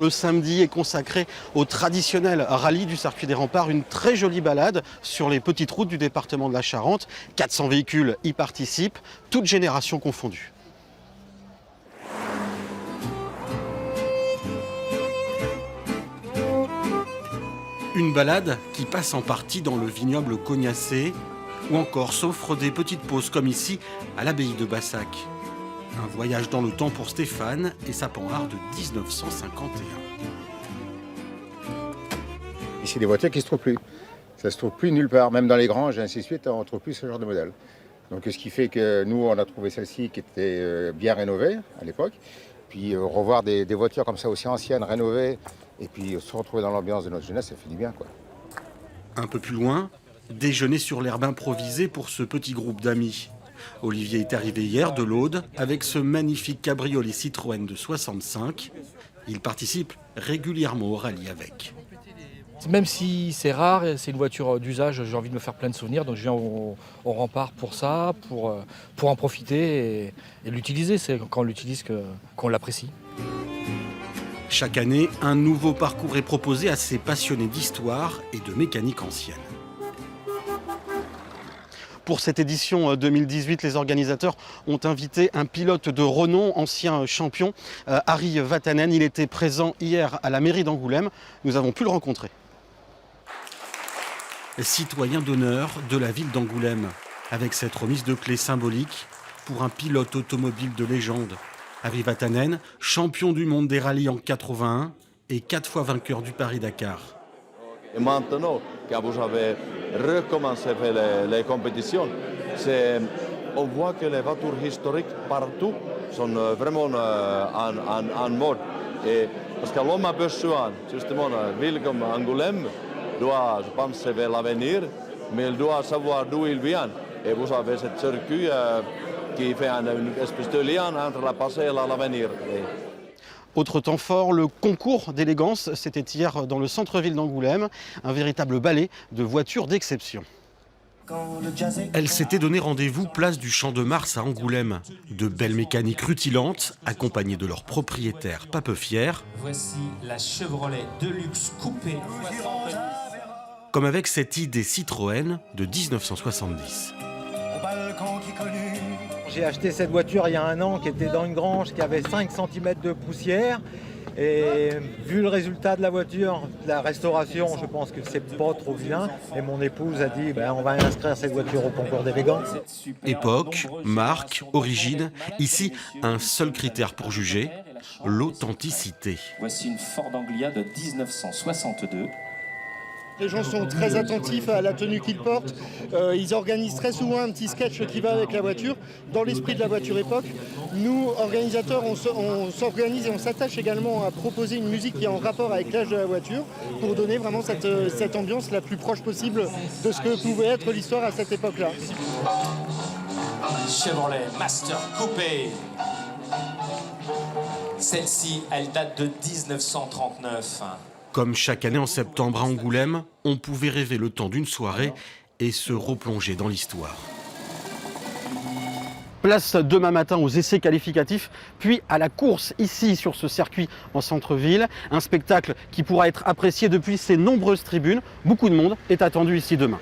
Le samedi est consacré au traditionnel rallye du circuit des remparts, une très jolie balade sur les petites routes du département de la Charente. 400 véhicules y participent, toutes générations confondues. Une balade qui passe en partie dans le vignoble cognacé ou encore s'offre des petites pauses comme ici à l'abbaye de Bassac. Un voyage dans le temps pour Stéphane et sa Panhard de 1951. Ici, des voitures qui ne se trouvent plus. Ça ne se trouve plus nulle part, même dans les granges et ainsi de suite, on ne trouve plus ce genre de modèle. Donc ce qui fait que nous, on a trouvé celle-ci qui était bien rénovée à l'époque. Puis revoir des voitures comme ça aussi anciennes, rénovées, et puis se retrouver dans l'ambiance de notre jeunesse, ça fait du bien, quoi. Un peu plus loin, déjeuner sur l'herbe improvisé pour ce petit groupe d'amis. Olivier est arrivé hier de l'Aude avec ce magnifique cabriolet Citroën de 65. Il participe régulièrement au rallye avec. Même si c'est rare, c'est une voiture d'usage, j'ai envie de me faire plein de souvenirs, donc je viens au rempart pour ça, pour en profiter et l'utiliser. C'est quand on l'utilise qu'on l'apprécie. Chaque année, un nouveau parcours est proposé à ces passionnés d'histoire et de mécanique ancienne. Pour cette édition 2018, les organisateurs ont invité un pilote de renom, ancien champion, Harry Vatanen. Il était présent hier à la mairie d'Angoulême. Nous avons pu le rencontrer. Citoyen d'honneur de la ville d'Angoulême, avec cette remise de clé symbolique pour un pilote automobile de légende. Harry Vatanen, champion du monde des rallyes en 81 et 4 fois vainqueur du Paris-Dakar. Et maintenant que vous avez recommencé les compétitions, on voit que les voitures historiques partout sont vraiment en mode. Et parce que l'homme a besoin, justement, une ville comme Angoulême doit, je pense, vers l'avenir, mais il doit savoir d'où il vient. Et vous avez ce circuit qui fait une espèce de lien entre la passé et l'avenir. Autre temps fort, le concours d'élégance, c'était hier dans le centre-ville d'Angoulême, un véritable ballet de voitures d'exception. Elle s'était donné rendez-vous place du Champ de Mars à Angoulême. De belles mécaniques rutilantes, accompagnées de leur propriétaire pas peu fier. Voici la Chevrolet Deluxe coupée. Comme avec cette idée Citroën de 1970. J'ai acheté cette voiture il y a 1 an qui était dans une grange qui avait 5 cm de poussière. Et vu le résultat de la voiture, de la restauration, je pense que c'est pas trop bien. Et mon épouse a dit on va inscrire cette voiture au concours d'élégance. Époque, marque, origine, ici un seul critère pour juger, l'authenticité. Voici une Ford Anglia de 1962. Les gens sont très attentifs à la tenue qu'ils portent. Ils organisent très souvent un petit sketch qui va avec la voiture, dans l'esprit de la voiture époque. Nous, organisateurs, on s'organise et on s'attache également à proposer une musique qui est en rapport avec l'âge de la voiture pour donner vraiment cette ambiance la plus proche possible de ce que pouvait être l'histoire à cette époque-là. Chevrolet Master Coupé. Celle-ci, elle date de 1939. Comme chaque année en septembre à Angoulême, on pouvait rêver le temps d'une soirée et se replonger dans l'histoire. Place demain matin aux essais qualificatifs, puis à la course ici sur ce circuit en centre-ville. Un spectacle qui pourra être apprécié depuis ses nombreuses tribunes. Beaucoup de monde est attendu ici demain.